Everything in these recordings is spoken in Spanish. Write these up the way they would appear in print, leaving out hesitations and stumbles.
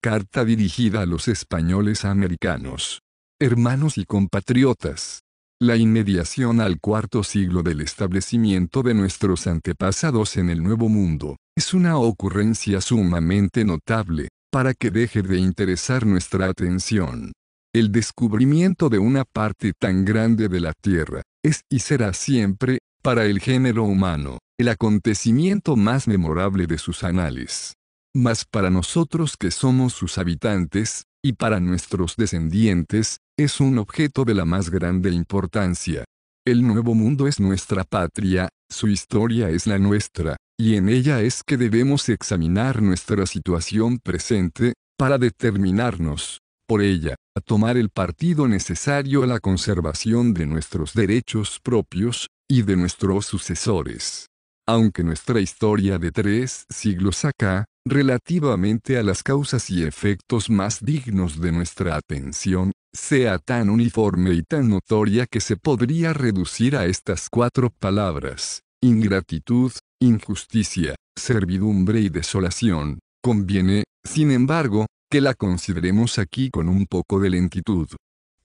Carta dirigida a los españoles americanos. Hermanos y compatriotas. La inmediación al cuarto siglo del establecimiento de nuestros antepasados en el Nuevo Mundo, es una ocurrencia sumamente notable, para que deje de interesar nuestra atención. El descubrimiento de una parte tan grande de la Tierra, es y será siempre, para el género humano, el acontecimiento más memorable de sus anales. Mas para nosotros que somos sus habitantes, y para nuestros descendientes, es un objeto de la más grande importancia. El Nuevo Mundo es nuestra patria, su historia es la nuestra, y en ella es que debemos examinar nuestra situación presente, para determinarnos, por ella, a tomar el partido necesario a la conservación de nuestros derechos propios, y de nuestros sucesores. Aunque nuestra historia de 3 siglos acá, relativamente a las causas y efectos más dignos de nuestra atención, sea tan uniforme y tan notoria que se podría reducir a estas 4 palabras: ingratitud, injusticia, servidumbre y desolación, conviene, sin embargo, que la consideremos aquí con un poco de lentitud.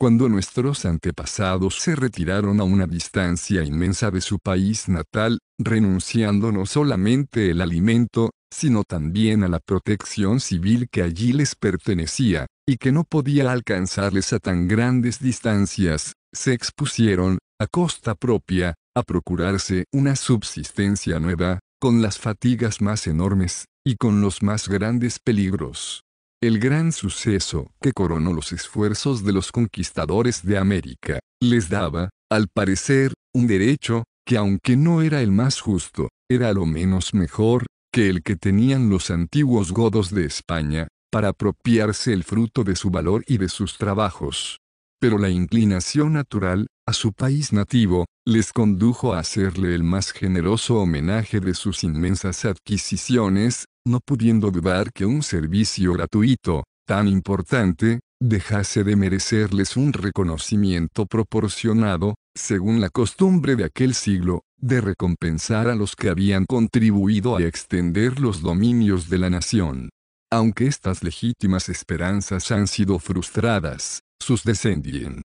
Cuando nuestros antepasados se retiraron a una distancia inmensa de su país natal, renunciando no solamente el alimento, sino también a la protección civil que allí les pertenecía, y que no podía alcanzarles a tan grandes distancias, se expusieron, a costa propia, a procurarse una subsistencia nueva, con las fatigas más enormes, y con los más grandes peligros. El gran suceso que coronó los esfuerzos de los conquistadores de América, les daba, al parecer, un derecho, que aunque no era el más justo, era a lo menos mejor, que el que tenían los antiguos godos de España, para apropiarse el fruto de su valor y de sus trabajos. Pero la inclinación natural, a su país nativo, les condujo a hacerle el más generoso homenaje de sus inmensas adquisiciones, no pudiendo dudar que un servicio gratuito, tan importante, dejase de merecerles un reconocimiento proporcionado, según la costumbre de aquel siglo, de recompensar a los que habían contribuido a extender los dominios de la nación. Aunque estas legítimas esperanzas han sido frustradas, sus descendientes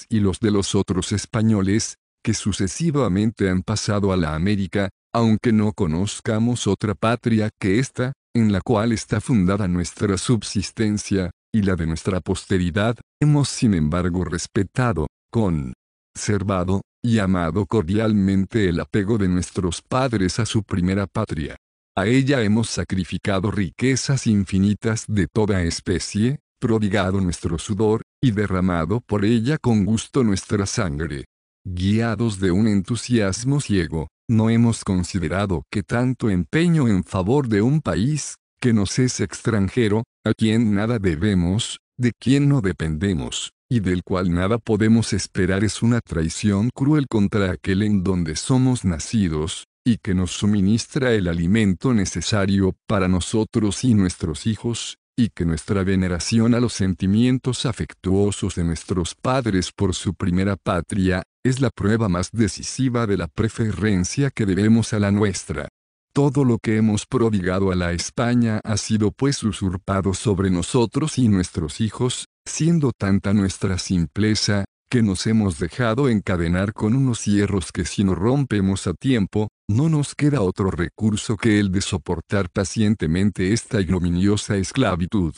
y los de los otros españoles, que sucesivamente han pasado a la América, aunque no conozcamos otra patria que esta, en la cual está fundada nuestra subsistencia, y la de nuestra posteridad, hemos sin embargo respetado, conservado, y amado cordialmente el apego de nuestros padres a su primera patria. A ella hemos sacrificado riquezas infinitas de toda especie, prodigado nuestro sudor, y derramado por ella con gusto nuestra sangre. Guiados de un entusiasmo ciego, no hemos considerado que tanto empeño en favor de un país, que nos es extranjero, a quien nada debemos, de quien no dependemos, y del cual nada podemos esperar, es una traición cruel contra aquel en donde somos nacidos, y que nos suministra el alimento necesario para nosotros y nuestros hijos, y que nuestra veneración a los sentimientos afectuosos de nuestros padres por su primera patria, es la prueba más decisiva de la preferencia que debemos a la nuestra. Todo lo que hemos prodigado a la España ha sido pues usurpado sobre nosotros y nuestros hijos, siendo tanta nuestra simpleza, que nos hemos dejado encadenar con unos hierros que si no rompemos a tiempo, no nos queda otro recurso que el de soportar pacientemente esta ignominiosa esclavitud.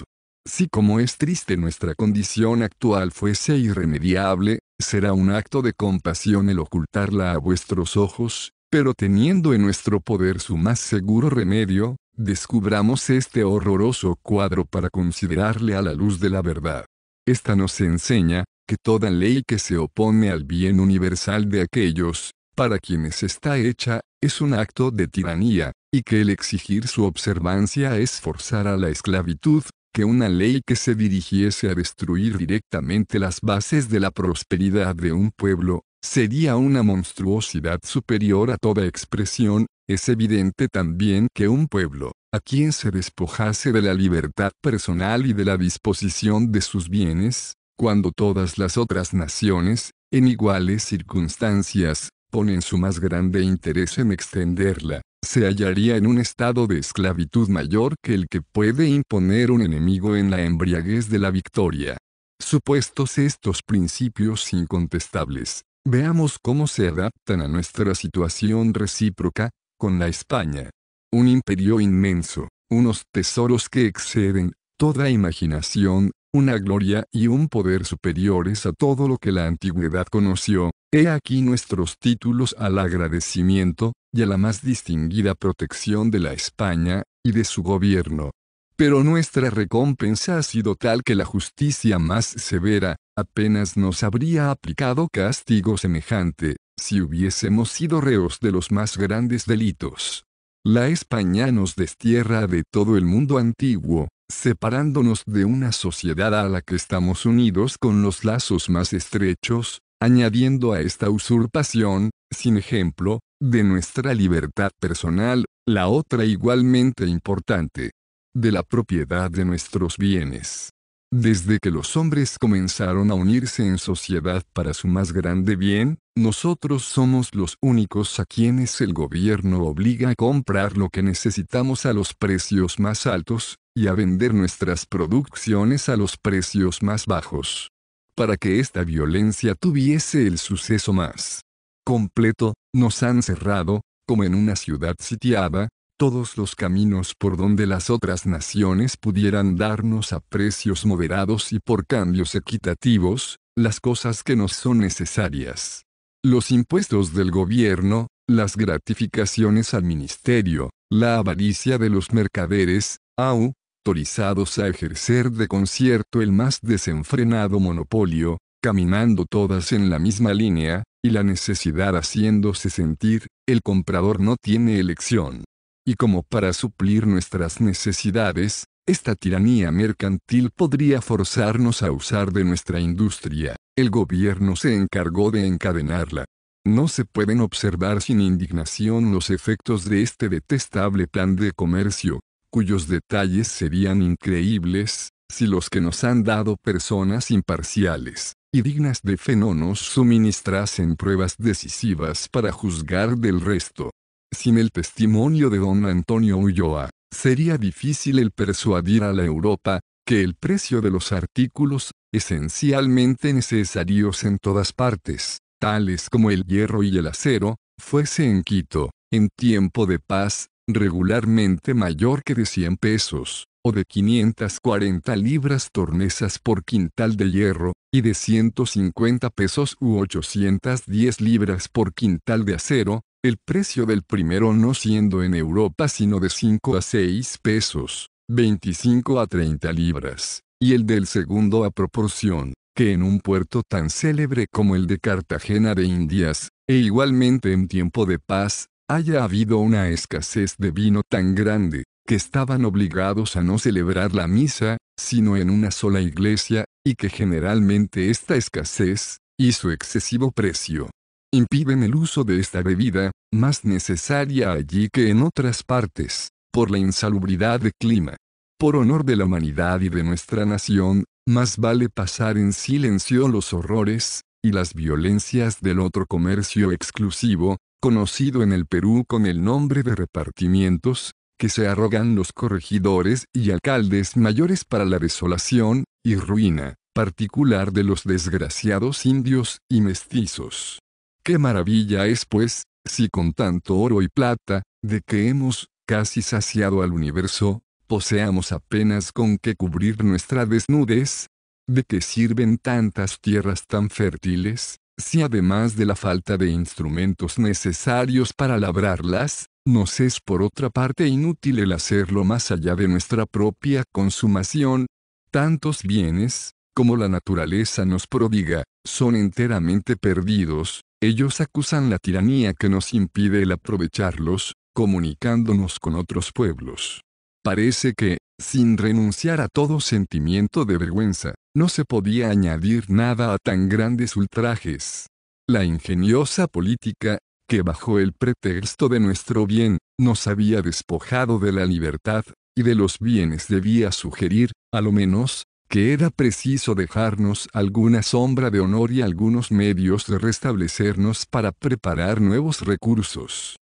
Si como es triste nuestra condición actual fuese irremediable, será un acto de compasión el ocultarla a vuestros ojos, pero teniendo en nuestro poder su más seguro remedio, descubramos este horroroso cuadro para considerarle a la luz de la verdad. Esta nos enseña, que toda ley que se opone al bien universal de aquellos, para quienes está hecha, es un acto de tiranía, y que el exigir su observancia es forzar a la esclavitud, que una ley que se dirigiese a destruir directamente las bases de la prosperidad de un pueblo, sería una monstruosidad superior a toda expresión. Es evidente también que un pueblo, a quien se despojase de la libertad personal y de la disposición de sus bienes, cuando todas las otras naciones, en iguales circunstancias, ponen su más grande interés en extenderla, se hallaría en un estado de esclavitud mayor que el que puede imponer un enemigo en la embriaguez de la victoria. Supuestos estos principios incontestables, veamos cómo se adaptan a nuestra situación recíproca, con la España. Un imperio inmenso, unos tesoros que exceden toda imaginación, una gloria y un poder superiores a todo lo que la antigüedad conoció. He aquí nuestros títulos al agradecimiento, y a la más distinguida protección de la España, y de su gobierno. Pero nuestra recompensa ha sido tal que la justicia más severa, apenas nos habría aplicado castigo semejante, si hubiésemos sido reos de los más grandes delitos. La España nos destierra de todo el mundo antiguo, separándonos de una sociedad a la que estamos unidos con los lazos más estrechos, añadiendo a esta usurpación, sin ejemplo, de nuestra libertad personal, la otra igualmente importante, de la propiedad de nuestros bienes. Desde que los hombres comenzaron a unirse en sociedad para su más grande bien, nosotros somos los únicos a quienes el gobierno obliga a comprar lo que necesitamos a los precios más altos, y a vender nuestras producciones a los precios más bajos. Para que esta violencia tuviese el suceso más completo, nos han cerrado, como en una ciudad sitiada, todos los caminos por donde las otras naciones pudieran darnos a precios moderados y por cambios equitativos, las cosas que nos son necesarias. Los impuestos del gobierno, las gratificaciones al ministerio, la avaricia de los mercaderes, autorizados a ejercer de concierto el más desenfrenado monopolio, caminando todas en la misma línea, y la necesidad haciéndose sentir, el comprador no tiene elección. Y como para suplir nuestras necesidades, esta tiranía mercantil podría forzarnos a usar de nuestra industria, el gobierno se encargó de encadenarla. No se pueden observar sin indignación los efectos de este detestable plan de comercio, cuyos detalles serían increíbles, si los que nos han dado personas imparciales y dignas de fe no nos suministrasen pruebas decisivas para juzgar del resto. Sin el testimonio de don Antonio Ulloa, sería difícil el persuadir a la Europa, que el precio de los artículos, esencialmente necesarios en todas partes, tales como el hierro y el acero, fuese en Quito, en tiempo de paz, regularmente mayor que de 100 pesos, o de 540 libras tornesas por quintal de hierro, y de 150 pesos u 810 libras por quintal de acero, el precio del primero no siendo en Europa sino de 5 a 6 pesos, 25 a 30 libras, y el del segundo a proporción, que en un puerto tan célebre como el de Cartagena de Indias, e igualmente en tiempo de paz, haya habido una escasez de vino tan grande, que estaban obligados a no celebrar la misa, sino en una sola iglesia, y que generalmente esta escasez, y su excesivo precio, impiden el uso de esta bebida, más necesaria allí que en otras partes, por la insalubridad de clima. Por honor de la humanidad y de nuestra nación, más vale pasar en silencio los horrores, y las violencias del otro comercio exclusivo, conocido en el Perú con el nombre de repartimientos, que se arrogan los corregidores y alcaldes mayores para la desolación y ruina particular de los desgraciados indios y mestizos. Qué maravilla es pues, si con tanto oro y plata, de que hemos casi saciado al universo, poseamos apenas con qué cubrir nuestra desnudez. ¿De qué sirven tantas tierras tan fértiles, si además de la falta de instrumentos necesarios para labrarlas, nos es por otra parte inútil el hacerlo más allá de nuestra propia consumación? Tantos bienes, como la naturaleza nos prodiga, son enteramente perdidos. Ellos acusan la tiranía que nos impide el aprovecharlos, comunicándonos con otros pueblos. Parece que, sin renunciar a todo sentimiento de vergüenza, no se podía añadir nada a tan grandes ultrajes. La ingeniosa política, que bajo el pretexto de nuestro bien, nos había despojado de la libertad, y de los bienes debía sugerir, a lo menos, que era preciso dejarnos alguna sombra de honor y algunos medios de restablecernos para preparar nuevos recursos.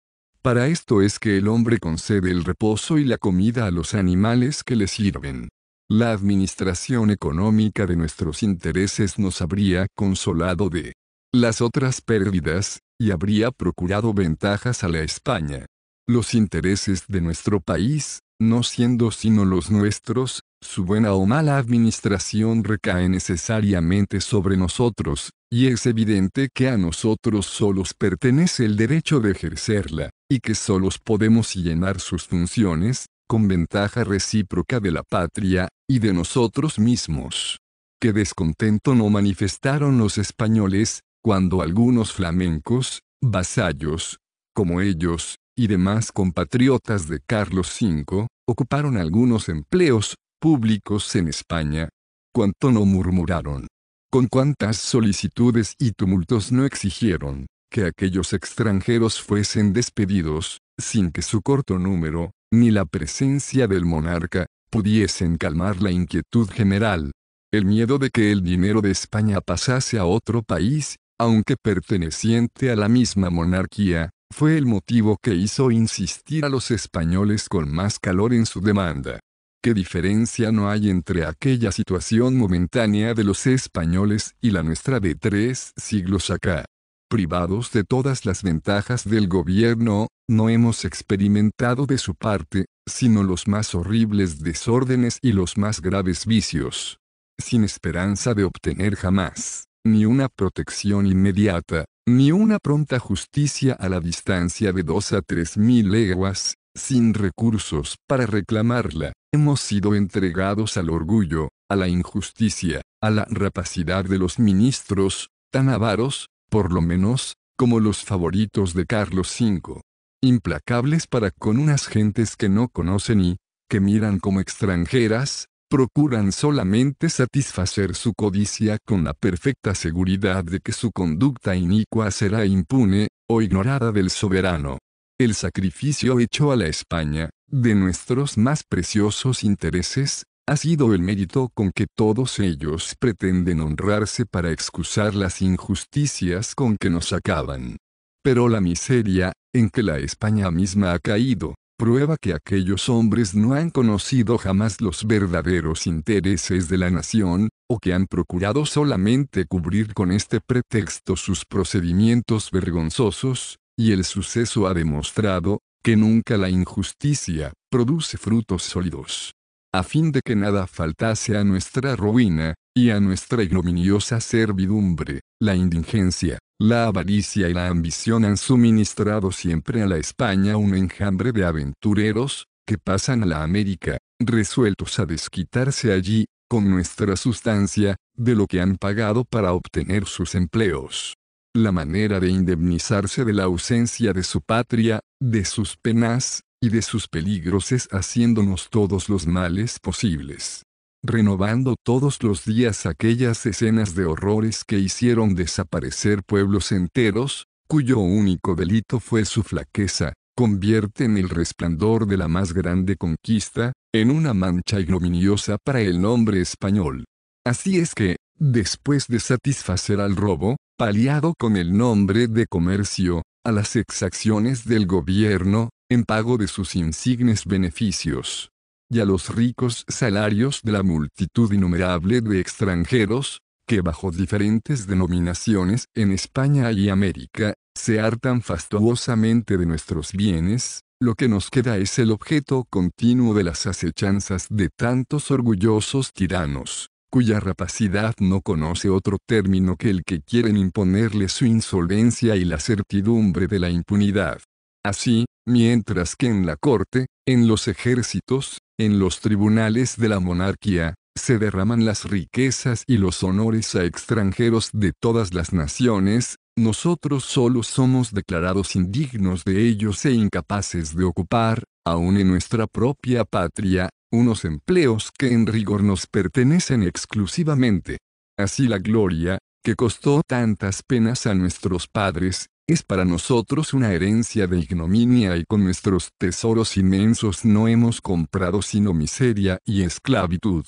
Para esto es que el hombre concede el reposo y la comida a los animales que le sirven. La administración económica de nuestros intereses nos habría consolado de las otras pérdidas, y habría procurado ventajas a la España. Los intereses de nuestro país, no siendo sino los nuestros, su buena o mala administración recae necesariamente sobre nosotros, y es evidente que a nosotros solos pertenece el derecho de ejercerla, y que solos podemos llenar sus funciones, con ventaja recíproca de la patria, y de nosotros mismos. Qué descontento no manifestaron los españoles, cuando algunos flamencos, vasallos, como ellos, y demás compatriotas de Carlos V, ocuparon algunos empleos públicos en España. Cuánto no murmuraron. Con cuántas solicitudes y tumultos no exigieron que aquellos extranjeros fuesen despedidos, sin que su corto número, ni la presencia del monarca, pudiesen calmar la inquietud general. El miedo de que el dinero de España pasase a otro país, aunque perteneciente a la misma monarquía, fue el motivo que hizo insistir a los españoles con más calor en su demanda. ¿Qué diferencia no hay entre aquella situación momentánea de los españoles y la nuestra de 3 siglos acá? Privados de todas las ventajas del gobierno, no hemos experimentado de su parte, sino los más horribles desórdenes y los más graves vicios. Sin esperanza de obtener jamás ni una protección inmediata, ni una pronta justicia a la distancia de 2 a 3 mil leguas, sin recursos para reclamarla, hemos sido entregados al orgullo, a la injusticia, a la rapacidad de los ministros, tan avaros, por lo menos, como los favoritos de Carlos V. Implacables para con unas gentes que no conocen y, que miran como extranjeras, procuran solamente satisfacer su codicia con la perfecta seguridad de que su conducta inicua será impune, o ignorada del soberano. El sacrificio hecho a la España, de nuestros más preciosos intereses, ha sido el mérito con que todos ellos pretenden honrarse para excusar las injusticias con que nos acaban. Pero la miseria, en que la España misma ha caído, prueba que aquellos hombres no han conocido jamás los verdaderos intereses de la nación, o que han procurado solamente cubrir con este pretexto sus procedimientos vergonzosos, y el suceso ha demostrado, que nunca la injusticia produce frutos sólidos. A fin de que nada faltase a nuestra ruina, y a nuestra ignominiosa servidumbre, la indigencia, la avaricia y la ambición han suministrado siempre a la España un enjambre de aventureros, que pasan a la América, resueltos a desquitarse allí, con nuestra sustancia, de lo que han pagado para obtener sus empleos. La manera de indemnizarse de la ausencia de su patria, de sus penas, y de sus peligros es haciéndonos todos los males posibles, renovando todos los días aquellas escenas de horrores que hicieron desaparecer pueblos enteros, cuyo único delito fue su flaqueza, convierten el resplandor de la más grande conquista, en una mancha ignominiosa para el nombre español. Así es que, después de satisfacer al robo, paliado con el nombre de comercio, a las exacciones del gobierno, en pago de sus insignes beneficios, y a los ricos salarios de la multitud innumerable de extranjeros, que bajo diferentes denominaciones en España y América, se hartan fastuosamente de nuestros bienes, lo que nos queda es el objeto continuo de las acechanzas de tantos orgullosos tiranos, cuya rapacidad no conoce otro término que el que quieren imponerle su insolencia y la certidumbre de la impunidad. Así, mientras que en la corte, en los ejércitos, en los tribunales de la monarquía, se derraman las riquezas y los honores a extranjeros de todas las naciones, nosotros solos somos declarados indignos de ellos e incapaces de ocupar, aun en nuestra propia patria, unos empleos que en rigor nos pertenecen exclusivamente. Así la gloria, que costó tantas penas a nuestros padres, es para nosotros una herencia de ignominia y con nuestros tesoros inmensos no hemos comprado sino miseria y esclavitud.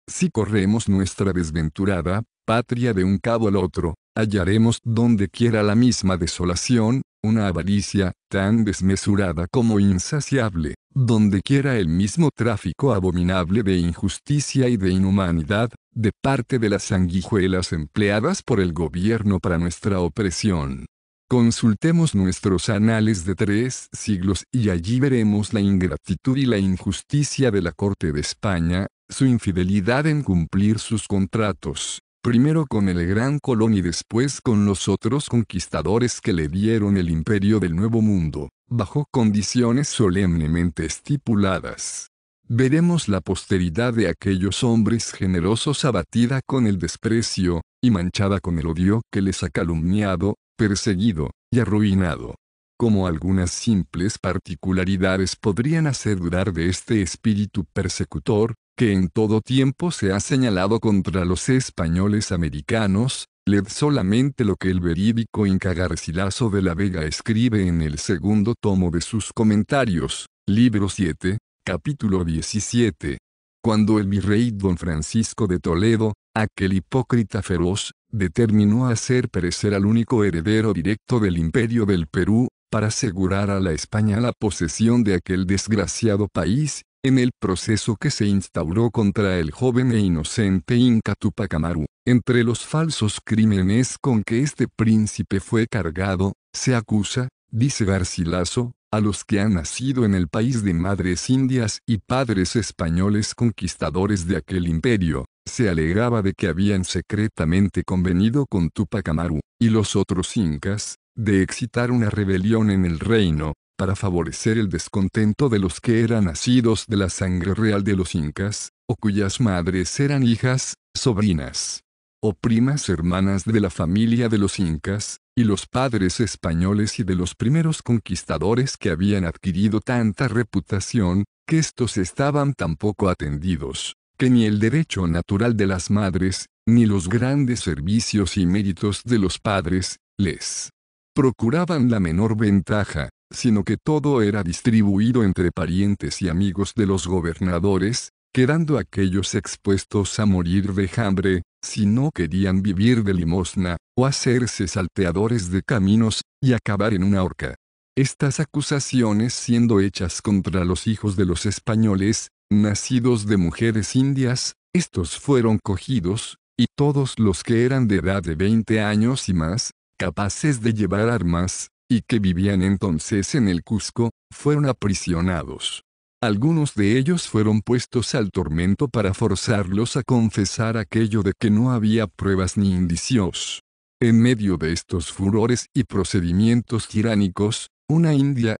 Si corremos nuestra desventurada patria de un cabo al otro, hallaremos donde quiera la misma desolación, una avaricia tan desmesurada como insaciable, dondequiera el mismo tráfico abominable de injusticia y de inhumanidad, de parte de las sanguijuelas empleadas por el gobierno para nuestra opresión. Consultemos nuestros anales de 3 siglos y allí veremos la ingratitud y la injusticia de la corte de España, su infidelidad en cumplir sus contratos, primero con el Gran Colón y después con los otros conquistadores que le dieron el imperio del Nuevo Mundo, bajo condiciones solemnemente estipuladas. Veremos la posteridad de aquellos hombres generosos abatida con el desprecio, y manchada con el odio que les ha calumniado, perseguido, y arruinado. Como algunas simples particularidades podrían hacer dudar de este espíritu persecutor, que en todo tiempo se ha señalado contra los españoles americanos, led solamente lo que el verídico Inca Garcilaso de la Vega escribe en el segundo tomo de sus comentarios, libro 7, capítulo 17. Cuando el virrey don Francisco de Toledo, aquel hipócrita feroz, determinó hacer perecer al único heredero directo del imperio del Perú, para asegurar a la España la posesión de aquel desgraciado país, en el proceso que se instauró contra el joven e inocente Inca Tupac Amaru, entre los falsos crímenes con que este príncipe fue cargado, se acusa, dice Garcilaso, a los que han nacido en el país de madres indias y padres españoles conquistadores de aquel imperio. Se alegaba de que habían secretamente convenido con Tupac Amaru, y los otros incas, de excitar una rebelión en el reino, para favorecer el descontento de los que eran nacidos de la sangre real de los incas, o cuyas madres eran hijas, sobrinas, o primas hermanas de la familia de los incas, y los padres españoles y de los primeros conquistadores que habían adquirido tanta reputación, que estos estaban tan poco atendidos, que ni el derecho natural de las madres, ni los grandes servicios y méritos de los padres, les procuraban la menor ventaja, sino que todo era distribuido entre parientes y amigos de los gobernadores, quedando aquellos expuestos a morir de hambre, si no querían vivir de limosna, o hacerse salteadores de caminos, y acabar en una horca. Estas acusaciones siendo hechas contra los hijos de los españoles, nacidos de mujeres indias, estos fueron cogidos, y todos los que eran de edad de 20 años y más, capaces de llevar armas, y que vivían entonces en el Cusco, fueron aprisionados. Algunos de ellos fueron puestos al tormento para forzarlos a confesar aquello de que no había pruebas ni indicios. En medio de estos furores y procedimientos tiránicos, una india,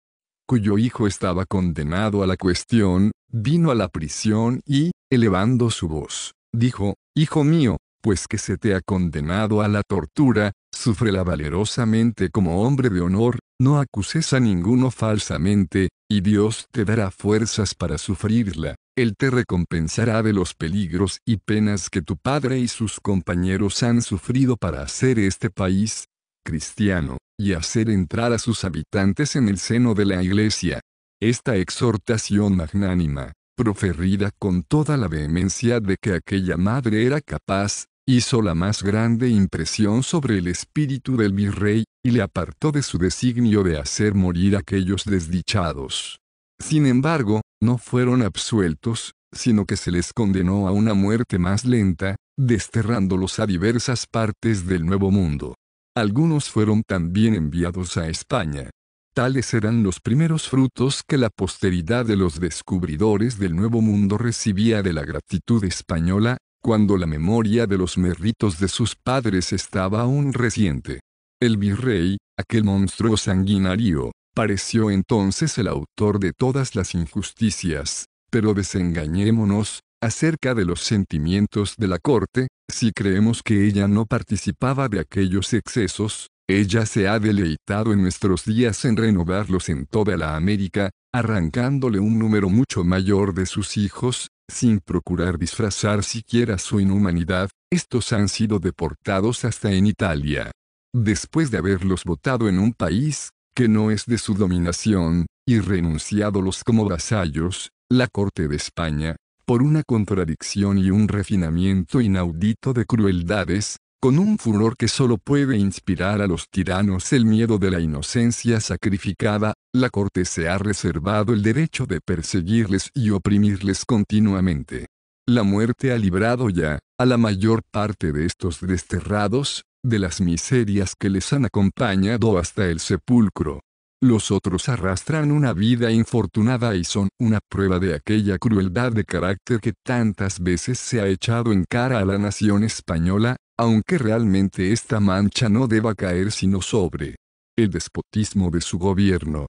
cuyo hijo estaba condenado a la cuestión, vino a la prisión y, elevando su voz, dijo: «Hijo mío, pues que se te ha condenado a la tortura, súfrela valerosamente como hombre de honor, no acuses a ninguno falsamente, y Dios te dará fuerzas para sufrirla. Él te recompensará de los peligros y penas que tu padre y sus compañeros han sufrido para hacer este país cristiano, y hacer entrar a sus habitantes en el seno de la Iglesia». Esta exhortación magnánima, proferida con toda la vehemencia de que aquella madre era capaz, hizo la más grande impresión sobre el espíritu del virrey, y le apartó de su designio de hacer morir a aquellos desdichados. Sin embargo, no fueron absueltos, sino que se les condenó a una muerte más lenta, desterrándolos a diversas partes del Nuevo Mundo. Algunos fueron también enviados a España. Tales eran los primeros frutos que la posteridad de los descubridores del Nuevo Mundo recibía de la gratitud española, cuando la memoria de los méritos de sus padres estaba aún reciente. El virrey, aquel monstruo sanguinario, pareció entonces el autor de todas las injusticias, pero desengañémonos acerca de los sentimientos de la corte. Si creemos que ella no participaba de aquellos excesos, ella se ha deleitado en nuestros días en renovarlos en toda la América, arrancándole un número mucho mayor de sus hijos, sin procurar disfrazar siquiera su inhumanidad. Estos han sido deportados hasta en Italia. Después de haberlos botado en un país que no es de su dominación, y renunciádolos como vasallos, la corte de España, por una contradicción y un refinamiento inaudito de crueldades, Con un furor que solo puede inspirar a los tiranos el miedo de la inocencia sacrificada, la corte se ha reservado el derecho de perseguirles y oprimirles continuamente. La muerte ha librado ya, a la mayor parte de estos desterrados, de las miserias que les han acompañado hasta el sepulcro. Los otros arrastran una vida infortunada y son una prueba de aquella crueldad de carácter que tantas veces se ha echado en cara a la nación española, aunque realmente esta mancha no deba caer sino sobre el despotismo de su gobierno.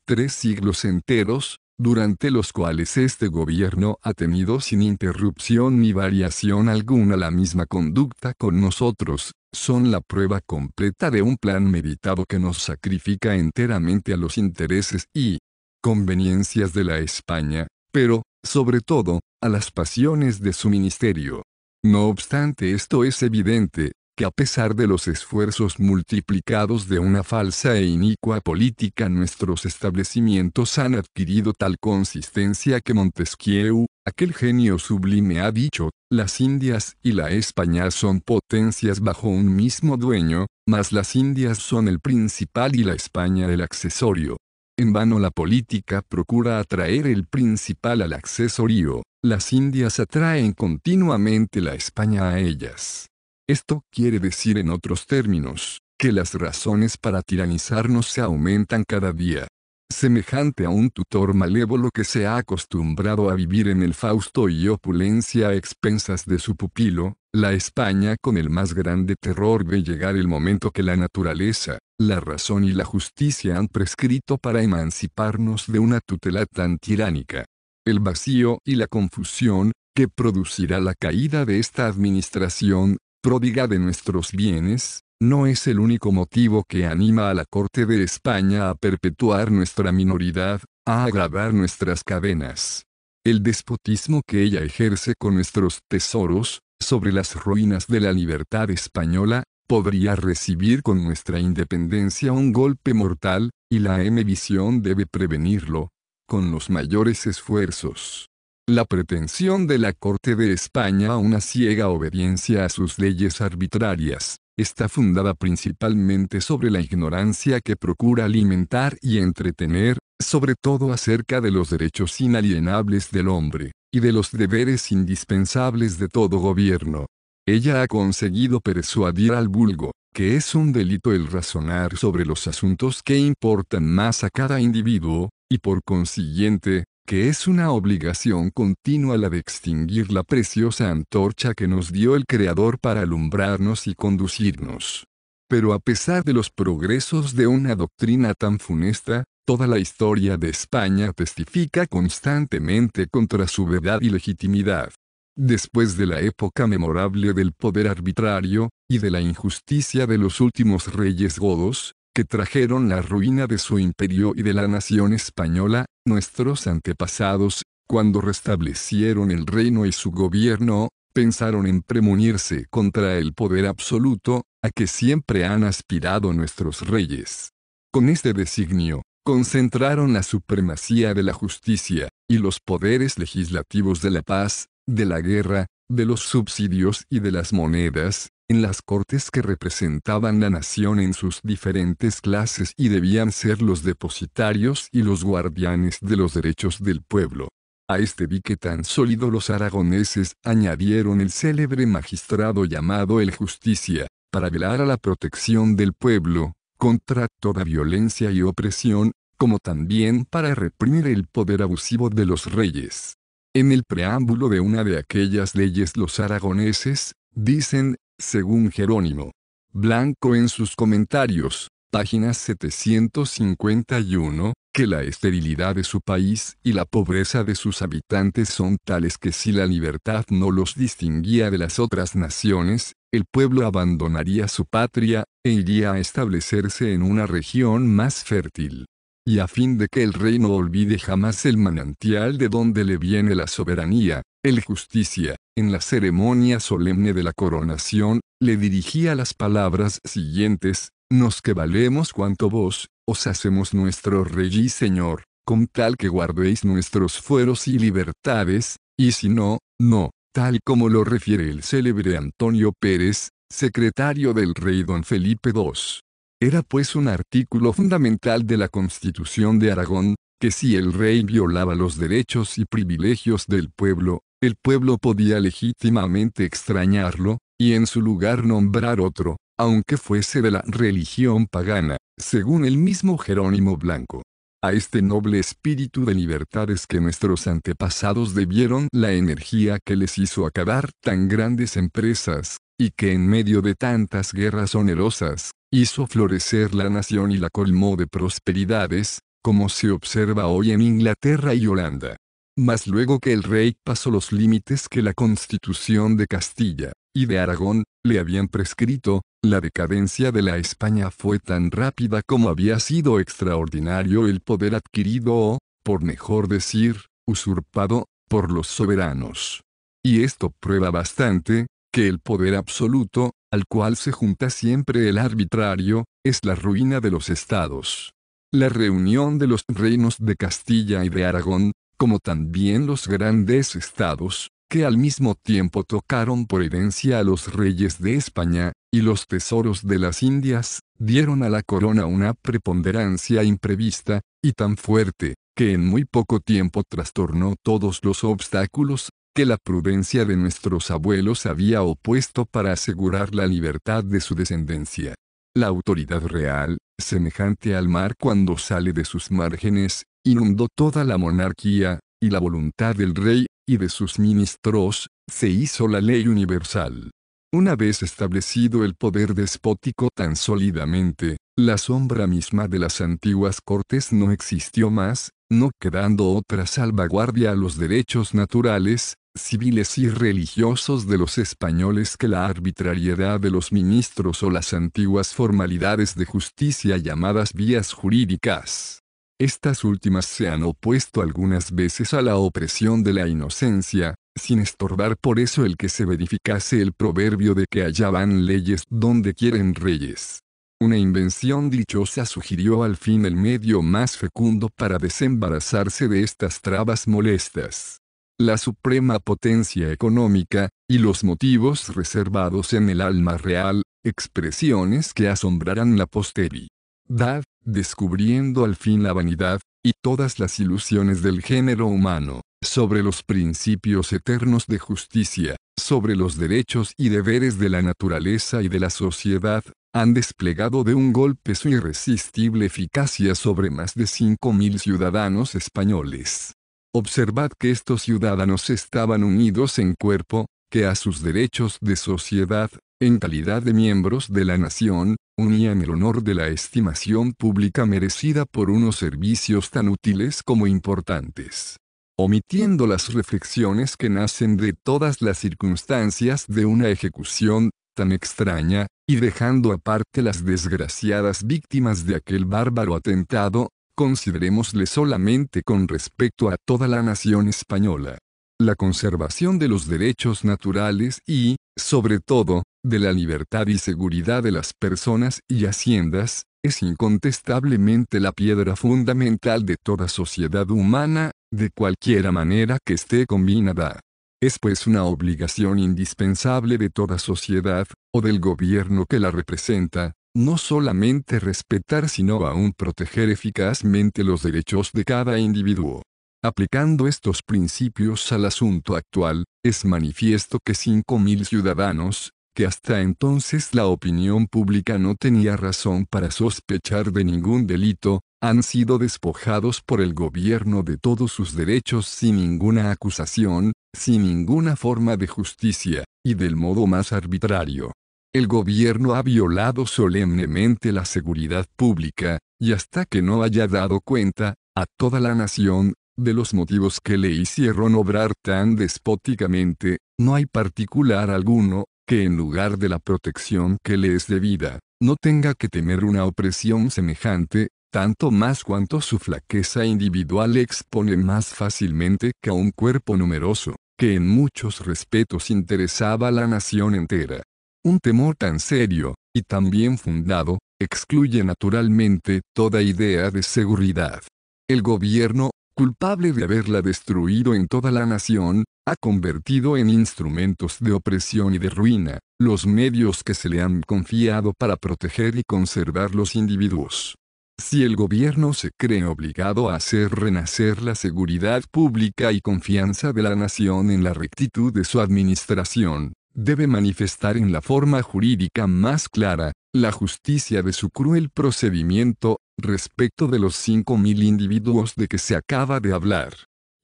3 siglos enteros, durante los cuales este gobierno ha tenido sin interrupción ni variación alguna la misma conducta con nosotros, son la prueba completa de un plan meditado que nos sacrifica enteramente a los intereses y conveniencias de la España, pero, sobre todo, a las pasiones de su ministerio. No obstante, esto es evidente, que a pesar de los esfuerzos multiplicados de una falsa e inicua política, nuestros establecimientos han adquirido tal consistencia que Montesquieu, aquel genio sublime, ha dicho: las Indias y la España son potencias bajo un mismo dueño, mas las Indias son el principal y la España el accesorio. En vano la política procura atraer el principal al accesorio, las Indias atraen continuamente la España a ellas. Esto quiere decir, en otros términos, que las razones para tiranizarnos se aumentan cada día. Semejante a un tutor malévolo que se ha acostumbrado a vivir en el fausto y opulencia a expensas de su pupilo, la España con el más grande terror ve llegar el momento que la naturaleza, la razón y la justicia han prescrito para emanciparnos de una tutela tan tiránica. El vacío y la confusión, que producirá la caída de esta administración, pródiga de nuestros bienes, no es el único motivo que anima a la corte de España a perpetuar nuestra minoridad, a agravar nuestras cadenas. El despotismo que ella ejerce con nuestros tesoros, sobre las ruinas de la libertad española, podría recibir con nuestra independencia un golpe mortal, y la M-Visión debe prevenirlo, con los mayores esfuerzos. La pretensión de la Corte de España a una ciega obediencia a sus leyes arbitrarias, está fundada principalmente sobre la ignorancia que procura alimentar y entretener, sobre todo acerca de los derechos inalienables del hombre, y de los deberes indispensables de todo gobierno. Ella ha conseguido persuadir al vulgo, que es un delito el razonar sobre los asuntos que importan más a cada individuo, y por consiguiente, que es una obligación continua la de extinguir la preciosa antorcha que nos dio el Creador para alumbrarnos y conducirnos. Pero a pesar de los progresos de una doctrina tan funesta, toda la historia de España testifica constantemente contra su verdad y legitimidad. Después de la época memorable del poder arbitrario, y de la injusticia de los últimos reyes godos, que trajeron la ruina de su imperio y de la nación española, nuestros antepasados, cuando restablecieron el reino y su gobierno, pensaron en premunirse contra el poder absoluto, a que siempre han aspirado nuestros reyes. Con este designio, concentraron la supremacía de la justicia, y los poderes legislativos de la paz, de la guerra, de los subsidios y de las monedas, en las cortes que representaban la nación en sus diferentes clases y debían ser los depositarios y los guardianes de los derechos del pueblo. A este dique tan sólido los aragoneses añadieron el célebre magistrado llamado el Justicia, para velar a la protección del pueblo, contra toda violencia y opresión, como también para reprimir el poder abusivo de los reyes. En el preámbulo de una de aquellas leyes los aragoneses, dicen, según Jerónimo Blanco en sus comentarios, página 751, que la esterilidad de su país y la pobreza de sus habitantes son tales que si la libertad no los distinguía de las otras naciones, el pueblo abandonaría su patria, e iría a establecerse en una región más fértil. Y a fin de que el rey no olvide jamás el manantial de donde le viene la soberanía, el Justicia, en la ceremonia solemne de la coronación, le dirigía las palabras siguientes: nos que valemos cuanto vos, os hacemos nuestro rey y señor, con tal que guardéis nuestros fueros y libertades, y si no, no, tal como lo refiere el célebre Antonio Pérez, secretario del rey don Felipe II. Era pues un artículo fundamental de la Constitución de Aragón, que si el rey violaba los derechos y privilegios del pueblo, el pueblo podía legítimamente extrañarlo, y en su lugar nombrar otro, aunque fuese de la religión pagana, según el mismo Jerónimo Blanco. A este noble espíritu de libertades que nuestros antepasados debieron la energía que les hizo acabar tan grandes empresas, y que en medio de tantas guerras onerosas, hizo florecer la nación y la colmó de prosperidades, como se observa hoy en Inglaterra y Holanda. Mas luego que el rey pasó los límites que la Constitución de Castilla y de Aragón le habían prescrito, la decadencia de la España fue tan rápida como había sido extraordinario el poder adquirido o, por mejor decir, usurpado, por los soberanos. Y esto prueba bastante, que el poder absoluto, al cual se junta siempre el arbitrario, es la ruina de los estados. La reunión de los reinos de Castilla y de Aragón, como también los grandes estados, que al mismo tiempo tocaron por herencia a los reyes de España, y los tesoros de las Indias, dieron a la corona una preponderancia imprevista, y tan fuerte, que en muy poco tiempo trastornó todos los obstáculos que la prudencia de nuestros abuelos había opuesto para asegurar la libertad de su descendencia. La autoridad real, semejante al mar cuando sale de sus márgenes, inundó toda la monarquía, y la voluntad del rey, y de sus ministros, se hizo la ley universal. Una vez establecido el poder despótico tan sólidamente, la sombra misma de las antiguas cortes no existió más, no quedando otra salvaguardia a los derechos naturales, civiles y religiosos de los españoles que la arbitrariedad de los ministros o las antiguas formalidades de justicia llamadas vías jurídicas. Estas últimas se han opuesto algunas veces a la opresión de la inocencia, sin estorbar por eso el que se verificase el proverbio de que allá van leyes donde quieren reyes. Una invención dichosa sugirió al fin el medio más fecundo para desembarazarse de estas trabas molestas. La suprema potencia económica, y los motivos reservados en el alma real, expresiones que asombrarán la posteridad, descubriendo al fin la vanidad, y todas las ilusiones del género humano, sobre los principios eternos de justicia, sobre los derechos y deberes de la naturaleza y de la sociedad, han desplegado de un golpe su irresistible eficacia sobre más de 5.000 ciudadanos españoles. Observad que estos ciudadanos estaban unidos en cuerpo, que a sus derechos de sociedad, en calidad de miembros de la nación, unían el honor de la estimación pública merecida por unos servicios tan útiles como importantes. Omitiendo las reflexiones que nacen de todas las circunstancias de una ejecución tan extraña, y dejando aparte las desgraciadas víctimas de aquel bárbaro atentado, considerémosle solamente con respecto a toda la nación española. La conservación de los derechos naturales y, sobre todo, de la libertad y seguridad de las personas y haciendas, es incontestablemente la piedra fundamental de toda sociedad humana, de cualquiera manera que esté combinada. Es pues una obligación indispensable de toda sociedad, o del gobierno que la representa, no solamente respetar sino aún proteger eficazmente los derechos de cada individuo. Aplicando estos principios al asunto actual, es manifiesto que 5.000 ciudadanos, que hasta entonces la opinión pública no tenía razón para sospechar de ningún delito, han sido despojados por el gobierno de todos sus derechos sin ninguna acusación, sin ninguna forma de justicia, y del modo más arbitrario. El gobierno ha violado solemnemente la seguridad pública, y hasta que no haya dado cuenta, a toda la nación, de los motivos que le hicieron obrar tan despóticamente, no hay particular alguno, que en lugar de la protección que le es debida, no tenga que temer una opresión semejante, tanto más cuanto su flaqueza individual expone más fácilmente que a un cuerpo numeroso, que en muchos respetos interesaba a la nación entera. Un temor tan serio, y tan bien fundado, excluye naturalmente toda idea de seguridad. El gobierno, culpable de haberla destruido en toda la nación, ha convertido en instrumentos de opresión y de ruina, los medios que se le han confiado para proteger y conservar los individuos. Si el gobierno se cree obligado a hacer renacer la seguridad pública y confianza de la nación en la rectitud de su administración, debe manifestar en la forma jurídica más clara, la justicia de su cruel procedimiento, respecto de los 5.000 individuos de que se acaba de hablar.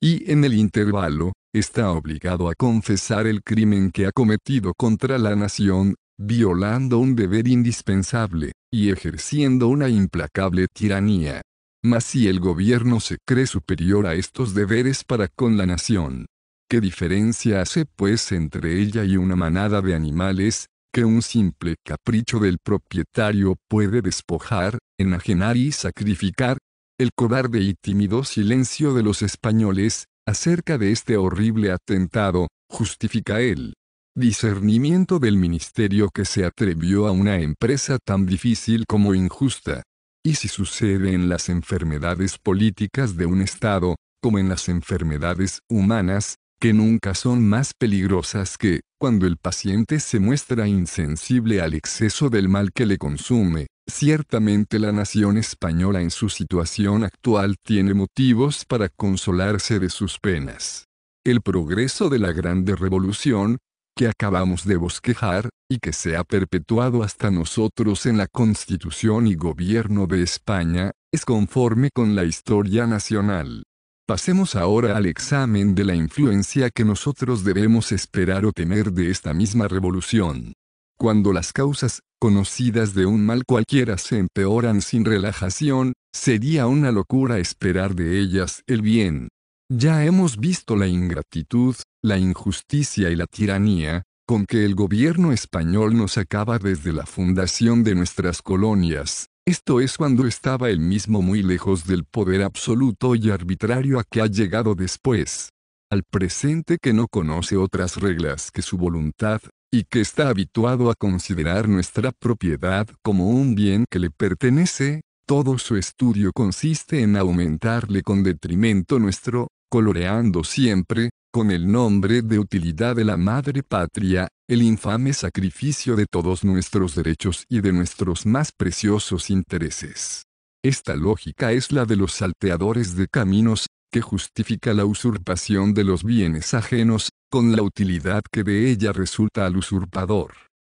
Y en el intervalo, está obligado a confesar el crimen que ha cometido contra la nación, violando un deber indispensable, y ejerciendo una implacable tiranía. Mas si el gobierno se cree superior a estos deberes para con la nación, ¿qué diferencia hace pues entre ella y una manada de animales, que un simple capricho del propietario puede despojar, enajenar y sacrificar? El cobarde y tímido silencio de los españoles, acerca de este horrible atentado, justifica el discernimiento del ministerio que se atrevió a una empresa tan difícil como injusta. Y si sucede en las enfermedades políticas de un Estado, como en las enfermedades humanas, que nunca son más peligrosas que, cuando el paciente se muestra insensible al exceso del mal que le consume, ciertamente la nación española en su situación actual tiene motivos para consolarse de sus penas. El progreso de la grande revolución, que acabamos de bosquejar, y que se ha perpetuado hasta nosotros en la Constitución y Gobierno de España, es conforme con la historia nacional. Pasemos ahora al examen de la influencia que nosotros debemos esperar o temer de esta misma revolución. Cuando las causas conocidas de un mal cualquiera se empeoran sin relajación, sería una locura esperar de ellas el bien. Ya hemos visto la ingratitud, la injusticia y la tiranía, con que el gobierno español nos acaba desde la fundación de nuestras colonias, esto es cuando estaba él mismo muy lejos del poder absoluto y arbitrario a que ha llegado después. Al presente que no conoce otras reglas que su voluntad, y que está habituado a considerar nuestra propiedad como un bien que le pertenece, todo su estudio consiste en aumentarle con detrimento nuestro, coloreando siempre, con el nombre de utilidad de la madre patria, el infame sacrificio de todos nuestros derechos y de nuestros más preciosos intereses. Esta lógica es la de los salteadores de caminos, que justifica la usurpación de los bienes ajenos, con la utilidad que de ella resulta al usurpador.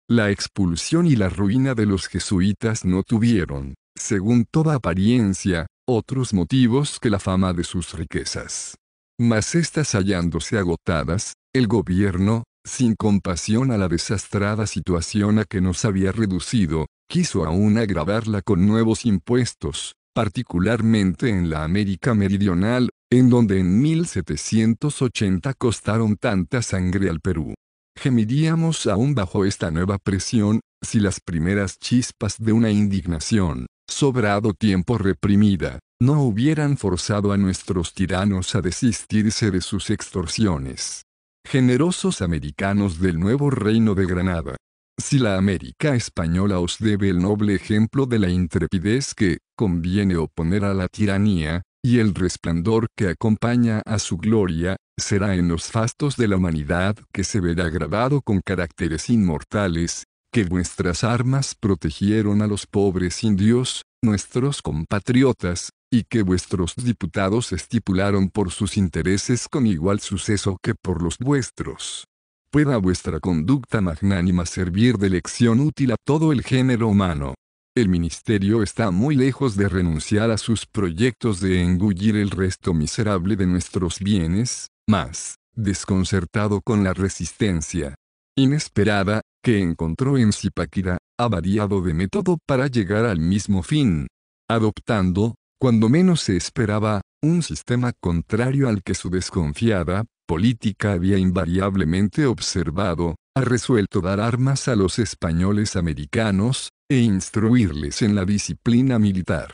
La expulsión y la ruina de los jesuitas no tuvieron, según toda apariencia, otros motivos que la fama de sus riquezas. Mas estas hallándose agotadas, el gobierno, sin compasión a la desastrada situación a que nos había reducido, quiso aún agravarla con nuevos impuestos, particularmente en la América Meridional, en donde en 1780 costaron tanta sangre al Perú. Gemiríamos aún bajo esta nueva presión, si las primeras chispas de una indignación, sobrado tiempo reprimida, no hubieran forzado a nuestros tiranos a desistirse de sus extorsiones. Generosos americanos del nuevo reino de Granada, si la América española os debe el noble ejemplo de la intrepidez que conviene oponer a la tiranía, y el resplandor que acompaña a su gloria, será en los fastos de la humanidad que se verá grabado con caracteres inmortales, que vuestras armas protegieron a los pobres indios, nuestros compatriotas, y que vuestros diputados estipularon por sus intereses con igual suceso que por los vuestros. Pueda vuestra conducta magnánima servir de lección útil a todo el género humano. El ministerio está muy lejos de renunciar a sus proyectos de engullir el resto miserable de nuestros bienes, mas, desconcertado con la resistencia inesperada, que encontró en Zipaquirá, ha variado de método para llegar al mismo fin, adoptando, cuando menos se esperaba, un sistema contrario al que su desconfiada política había invariablemente observado, ha resuelto dar armas a los españoles americanos, e instruirles en la disciplina militar.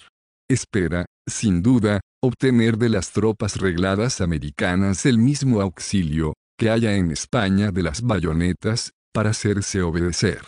Espera, sin duda, obtener de las tropas regladas americanas el mismo auxilio, que haya en España de las bayonetas, para hacerse obedecer.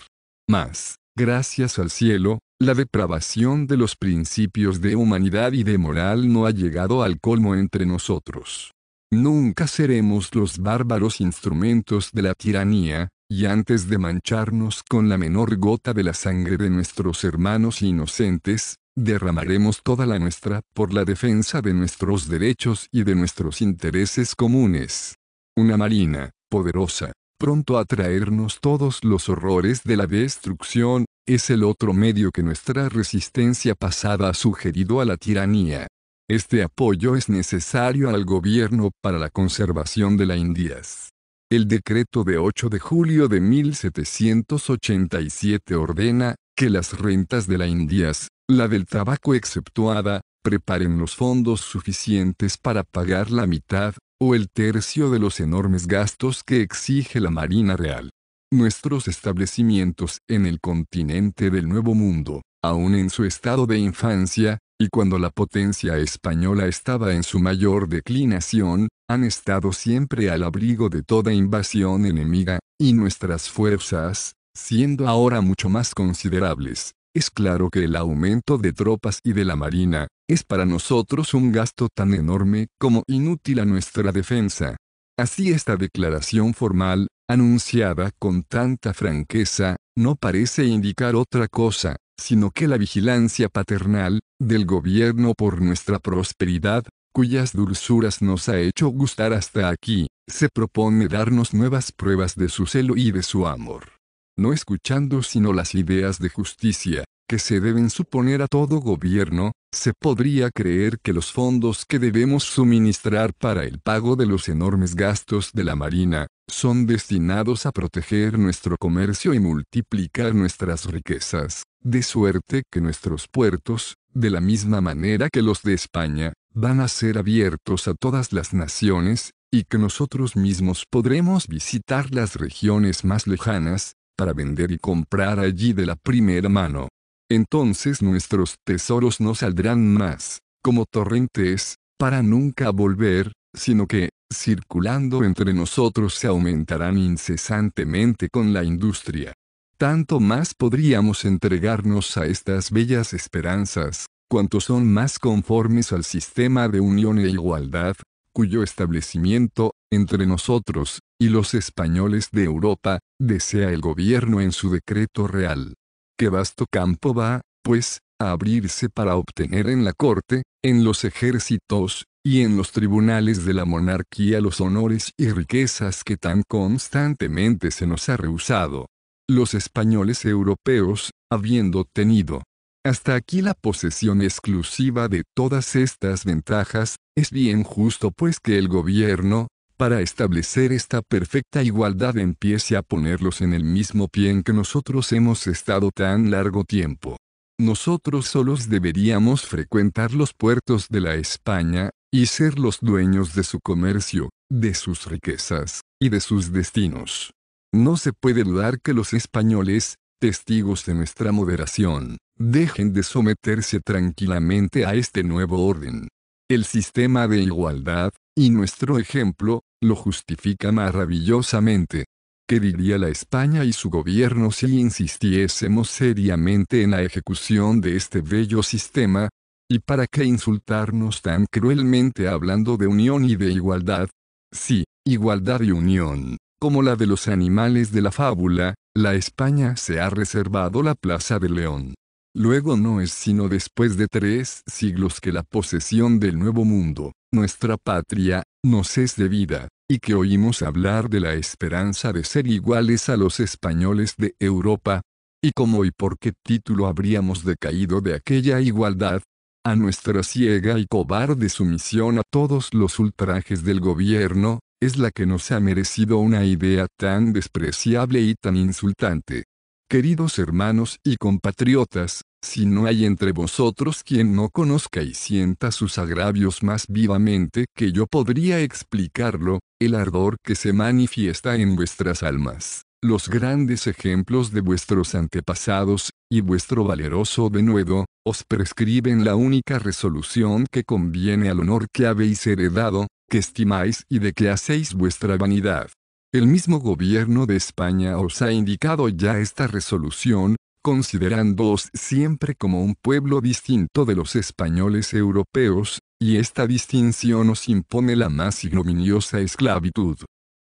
Mas, gracias al cielo, la depravación de los principios de humanidad y de moral no ha llegado al colmo entre nosotros. Nunca seremos los bárbaros instrumentos de la tiranía, y antes de mancharnos con la menor gota de la sangre de nuestros hermanos inocentes, derramaremos toda la nuestra por la defensa de nuestros derechos y de nuestros intereses comunes. Una marina, poderosa, pronto a traernos todos los horrores de la destrucción, es el otro medio que nuestra resistencia pasada ha sugerido a la tiranía. Este apoyo es necesario al gobierno para la conservación de las Indias. El decreto de 8 de julio de 1787 ordena que las rentas de las Indias, la del tabaco exceptuada, preparen los fondos suficientes para pagar la mitad, o el tercio de los enormes gastos que exige la Marina Real. Nuestros establecimientos en el continente del Nuevo Mundo, aún en su estado de infancia, y cuando la potencia española estaba en su mayor declinación, han estado siempre al abrigo de toda invasión enemiga, y nuestras fuerzas, siendo ahora mucho más considerables, es claro que el aumento de tropas y de la marina, es para nosotros un gasto tan enorme como inútil a nuestra defensa. Así esta declaración formal, anunciada con tanta franqueza, no parece indicar otra cosa, sino que la vigilancia paternal, del gobierno por nuestra prosperidad, cuyas dulzuras nos ha hecho gustar hasta aquí, se propone darnos nuevas pruebas de su celo y de su amor. No escuchando sino las ideas de justicia, que se deben suponer a todo gobierno, se podría creer que los fondos que debemos suministrar para el pago de los enormes gastos de la Marina, son destinados a proteger nuestro comercio y multiplicar nuestras riquezas, de suerte que nuestros puertos, de la misma manera que los de España, van a ser abiertos a todas las naciones, y que nosotros mismos podremos visitar las regiones más lejanas, para vender y comprar allí de la primera mano. Entonces nuestros tesoros no saldrán más, como torrentes, para nunca volver, sino que, circulando entre nosotros se aumentarán incesantemente con la industria. Tanto más podríamos entregarnos a estas bellas esperanzas, cuanto son más conformes al sistema de unión e igualdad, cuyo establecimiento, entre nosotros, y los españoles de Europa, desea el gobierno en su decreto real. Qué vasto campo va, pues, a abrirse para obtener en la corte, en los ejércitos, y en los tribunales de la monarquía los honores y riquezas que tan constantemente se nos ha rehusado. Los españoles europeos, habiendo tenido hasta aquí la posesión exclusiva de todas estas ventajas, es bien justo pues que el gobierno, para establecer esta perfecta igualdad, empiece a ponerlos en el mismo pie en que nosotros hemos estado tan largo tiempo. Nosotros solos deberíamos frecuentar los puertos de la España, y ser los dueños de su comercio, de sus riquezas, y de sus destinos. No se puede dudar que los españoles, testigos de nuestra moderación, dejen de someterse tranquilamente a este nuevo orden. El sistema de igualdad, y nuestro ejemplo, lo justifica maravillosamente. ¿Qué diría la España y su gobierno si insistiésemos seriamente en la ejecución de este bello sistema? ¿Y para qué insultarnos tan cruelmente hablando de unión y de igualdad? Sí, igualdad y unión, como la de los animales de la fábula, la España se ha reservado la Plaza de León. Luego no es sino después de 3 siglos que la posesión del Nuevo Mundo, nuestra patria, nos es debida, y que oímos hablar de la esperanza de ser iguales a los españoles de Europa. ¿Y cómo y por qué título habríamos decaído de aquella igualdad? A nuestra ciega y cobarde sumisión a todos los ultrajes del gobierno, es la que nos ha merecido una idea tan despreciable y tan insultante. Queridos hermanos y compatriotas, si no hay entre vosotros quien no conozca y sienta sus agravios más vivamente que yo podría explicarlo, el ardor que se manifiesta en vuestras almas, los grandes ejemplos de vuestros antepasados, y vuestro valeroso denuedo, os prescriben la única resolución que conviene al honor que habéis heredado, que estimáis y de que hacéis vuestra vanidad. El mismo gobierno de España os ha indicado ya esta resolución, considerándoos siempre como un pueblo distinto de los españoles europeos, y esta distinción os impone la más ignominiosa esclavitud.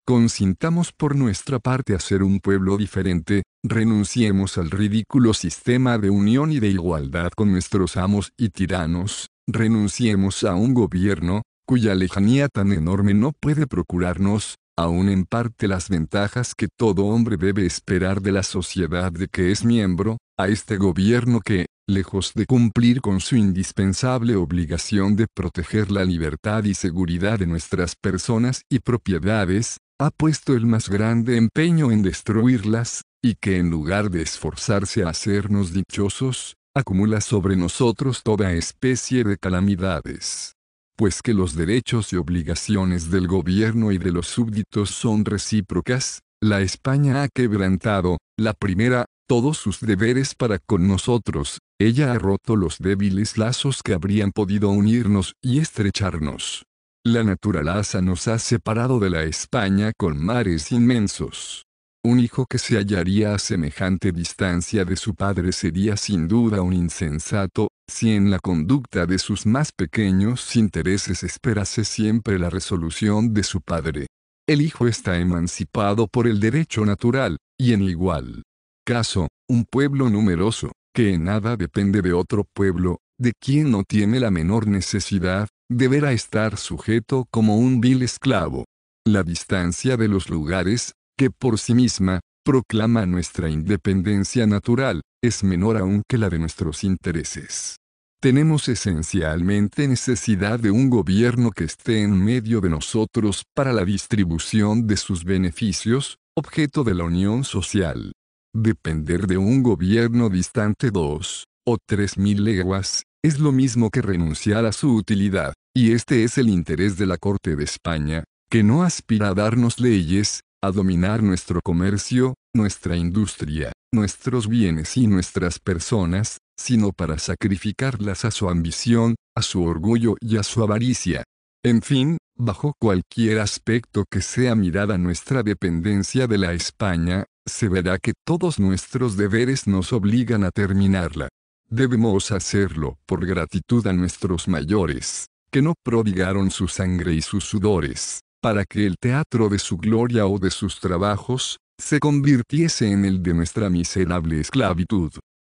Consintamos por nuestra parte a ser un pueblo diferente, renunciemos al ridículo sistema de unión y de igualdad con nuestros amos y tiranos, renunciemos a un gobierno, cuya lejanía tan enorme no puede procurarnos, aun en parte las ventajas que todo hombre debe esperar de la sociedad de que es miembro, a este gobierno que, lejos de cumplir con su indispensable obligación de proteger la libertad y seguridad de nuestras personas y propiedades, ha puesto el más grande empeño en destruirlas, y que en lugar de esforzarse a hacernos dichosos, acumula sobre nosotros toda especie de calamidades. Pues que los derechos y obligaciones del gobierno y de los súbditos son recíprocas, la España ha quebrantado, la primera, todos sus deberes para con nosotros, ella ha roto los débiles lazos que habrían podido unirnos y estrecharnos. La naturaleza nos ha separado de la España con mares inmensos. Un hijo que se hallaría a semejante distancia de su padre sería sin duda un insensato, si en la conducta de sus más pequeños intereses esperase siempre la resolución de su padre. El hijo está emancipado por el derecho natural, y en igual caso, un pueblo numeroso, que en nada depende de otro pueblo, de quien no tiene la menor necesidad, deberá estar sujeto como un vil esclavo. La distancia de los lugares, que por sí misma, proclama nuestra independencia natural, es menor aún que la de nuestros intereses. Tenemos esencialmente necesidad de un gobierno que esté en medio de nosotros para la distribución de sus beneficios, objeto de la unión social. Depender de un gobierno distante 2 o 3.000 leguas, es lo mismo que renunciar a su utilidad, y este es el interés de la Corte de España, que no aspira a darnos leyes, a dominar nuestro comercio, nuestra industria, nuestros bienes y nuestras personas, sino para sacrificarlas a su ambición, a su orgullo y a su avaricia. En fin, bajo cualquier aspecto que sea mirada nuestra dependencia de la España, se verá que todos nuestros deberes nos obligan a terminarla. Debemos hacerlo por gratitud a nuestros mayores, que no prodigaron su sangre y sus sudores, para que el teatro de su gloria o de sus trabajos, se convirtiese en el de nuestra miserable esclavitud.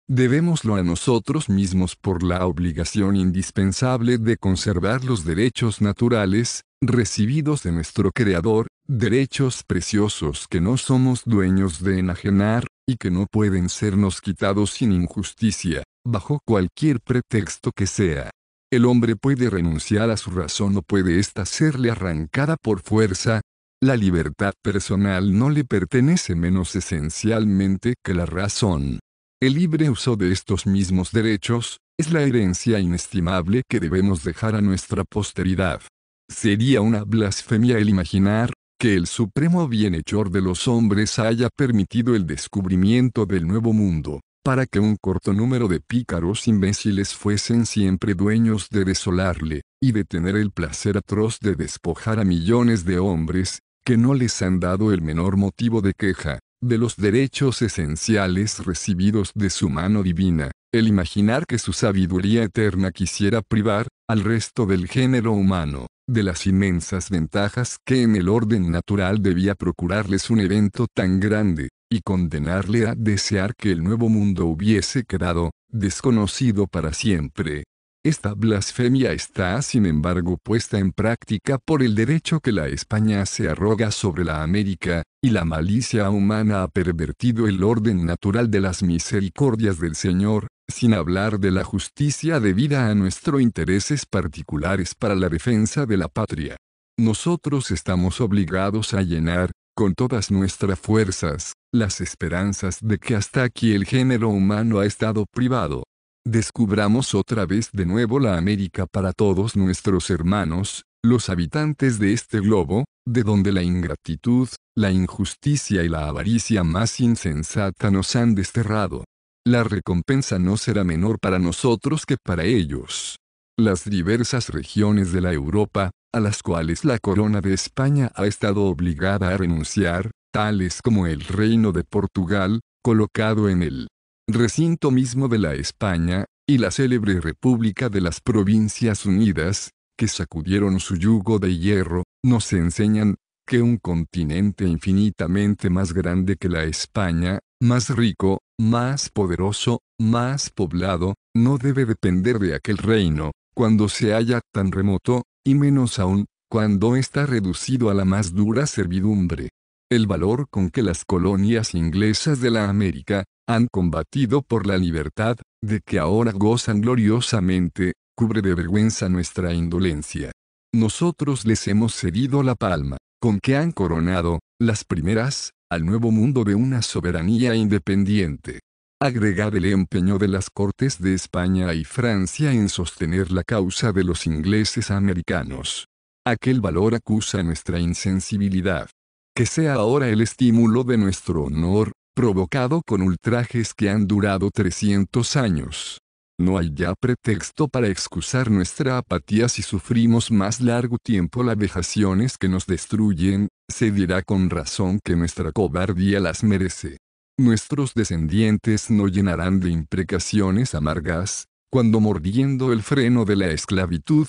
Debémoslo a nosotros mismos por la obligación indispensable de conservar los derechos naturales, recibidos de nuestro Creador, derechos preciosos que no somos dueños de enajenar, y que no pueden sernos quitados sin injusticia, bajo cualquier pretexto que sea. El hombre puede renunciar a su razón o puede ésta serle arrancada por fuerza. La libertad personal no le pertenece menos esencialmente que la razón. El libre uso de estos mismos derechos, es la herencia inestimable que debemos dejar a nuestra posteridad. Sería una blasfemia el imaginar, que el supremo bienhechor de los hombres haya permitido el descubrimiento del nuevo mundo, para que un corto número de pícaros imbéciles fuesen siempre dueños de desolarle, y de tener el placer atroz de despojar a millones de hombres, que no les han dado el menor motivo de queja, de los derechos esenciales recibidos de su mano divina. El imaginar que su sabiduría eterna quisiera privar, al resto del género humano, de las inmensas ventajas que en el orden natural debía procurarles un evento tan grande, y condenarle a desear que el nuevo mundo hubiese quedado desconocido para siempre. Esta blasfemia está sin embargo puesta en práctica por el derecho que la España se arroga sobre la América, y la malicia humana ha pervertido el orden natural de las misericordias del Señor, sin hablar de la justicia debida a nuestros intereses particulares para la defensa de la patria. Nosotros estamos obligados a llenar, con todas nuestras fuerzas, las esperanzas de que hasta aquí el género humano ha estado privado. Descubramos otra vez de nuevo la América para todos nuestros hermanos, los habitantes de este globo, de donde la ingratitud, la injusticia y la avaricia más insensata nos han desterrado. La recompensa no será menor para nosotros que para ellos. Las diversas regiones de la Europa, a las cuales la corona de España ha estado obligada a renunciar, tales como el Reino de Portugal, colocado en el recinto mismo de la España, y la célebre República de las Provincias Unidas, que sacudieron su yugo de hierro, nos enseñan que un continente infinitamente más grande que la España, más rico, más poderoso, más poblado, no debe depender de aquel reino, cuando se halla tan remoto, y menos aún, cuando está reducido a la más dura servidumbre. El valor con que las colonias inglesas de la América han combatido por la libertad, de que ahora gozan gloriosamente, cubre de vergüenza nuestra indolencia. Nosotros les hemos cedido la palma, con que han coronado, las primeras, al nuevo mundo de una soberanía independiente. Agregad el empeño de las Cortes de España y Francia en sostener la causa de los ingleses americanos. Aquel valor acusa nuestra insensibilidad. Que sea ahora el estímulo de nuestro honor, provocado con ultrajes que han durado 300 años. No hay ya pretexto para excusar nuestra apatía si sufrimos más largo tiempo las vejaciones que nos destruyen, se dirá con razón que nuestra cobardía las merece. Nuestros descendientes no llenarán de imprecaciones amargas, cuando mordiendo el freno de la esclavitud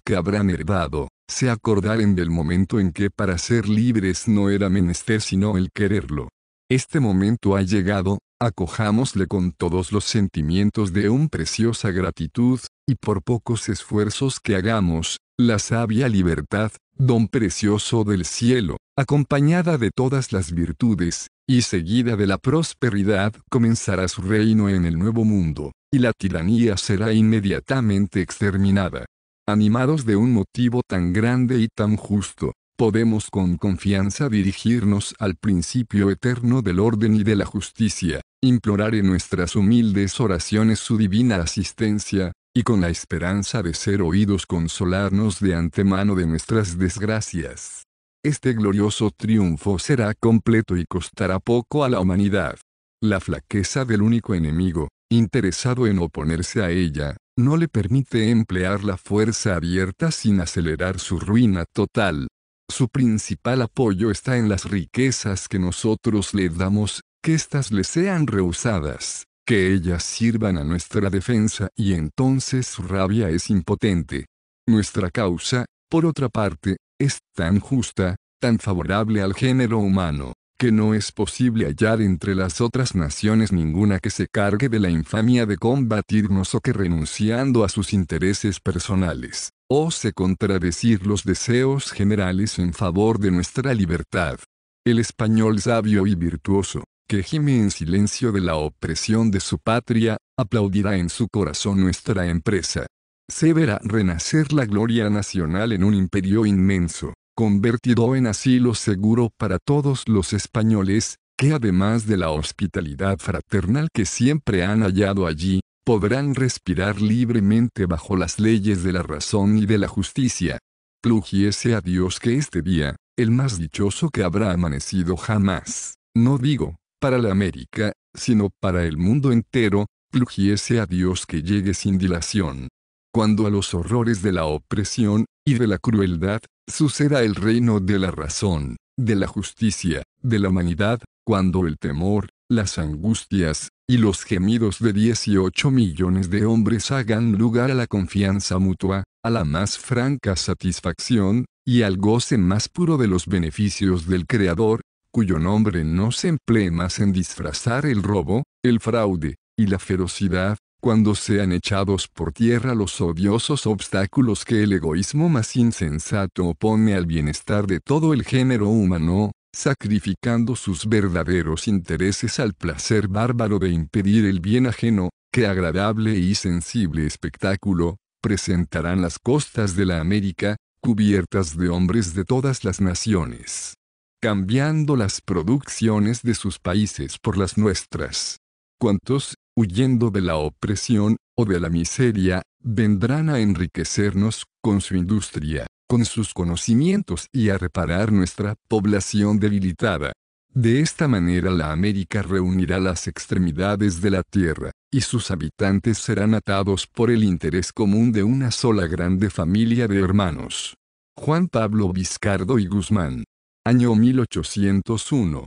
que habrán heredado, se acordaren del momento en que para ser libres no era menester sino el quererlo. Este momento ha llegado, acojámosle con todos los sentimientos de una preciosa gratitud, y por pocos esfuerzos que hagamos, la sabia libertad, don precioso del cielo, acompañada de todas las virtudes, y seguida de la prosperidad, comenzará su reino en el nuevo mundo, y la tiranía será inmediatamente exterminada. Animados de un motivo tan grande y tan justo, podemos con confianza dirigirnos al principio eterno del orden y de la justicia, implorar en nuestras humildes oraciones su divina asistencia, y con la esperanza de ser oídos consolarnos de antemano de nuestras desgracias. Este glorioso triunfo será completo y costará poco a la humanidad. La flaqueza del único enemigo, interesado en oponerse a ella, no le permite emplear la fuerza abierta sin acelerar su ruina total. Su principal apoyo está en las riquezas que nosotros le damos, que éstas le sean rehusadas, que ellas sirvan a nuestra defensa y entonces su rabia es impotente. Nuestra causa, por otra parte, es tan justa, tan favorable al género humano, que no es posible hallar entre las otras naciones ninguna que se cargue de la infamia de combatirnos o que renunciando a sus intereses personales, ose contradecir los deseos generales en favor de nuestra libertad. El español sabio y virtuoso, que gime en silencio de la opresión de su patria, aplaudirá en su corazón nuestra empresa. Se verá renacer la gloria nacional en un imperio inmenso, convertido en asilo seguro para todos los españoles, que además de la hospitalidad fraternal que siempre han hallado allí, podrán respirar libremente bajo las leyes de la razón y de la justicia. Plugiese a Dios que este día, el más dichoso que habrá amanecido jamás, no digo, para la América, sino para el mundo entero, plugiese a Dios que llegue sin dilación. Cuando a los horrores de la opresión, y de la crueldad, suceda el reino de la razón, de la justicia, de la humanidad, cuando el temor, las angustias, y los gemidos de 18 millones de hombres hagan lugar a la confianza mutua, a la más franca satisfacción, y al goce más puro de los beneficios del Creador, cuyo nombre no se emplee más en disfrazar el robo, el fraude, y la ferocidad, cuando sean echados por tierra los odiosos obstáculos que el egoísmo más insensato opone al bienestar de todo el género humano, sacrificando sus verdaderos intereses al placer bárbaro de impedir el bien ajeno, qué agradable y sensible espectáculo presentarán las costas de la América, cubiertas de hombres de todas las naciones, cambiando las producciones de sus países por las nuestras. ¿Cuántos, huyendo de la opresión, o de la miseria, vendrán a enriquecernos, con su industria, con sus conocimientos y a reparar nuestra población debilitada? De esta manera la América reunirá las extremidades de la tierra, y sus habitantes serán atados por el interés común de una sola grande familia de hermanos. Juan Pablo Vizcardo y Guzmán. Año 1801.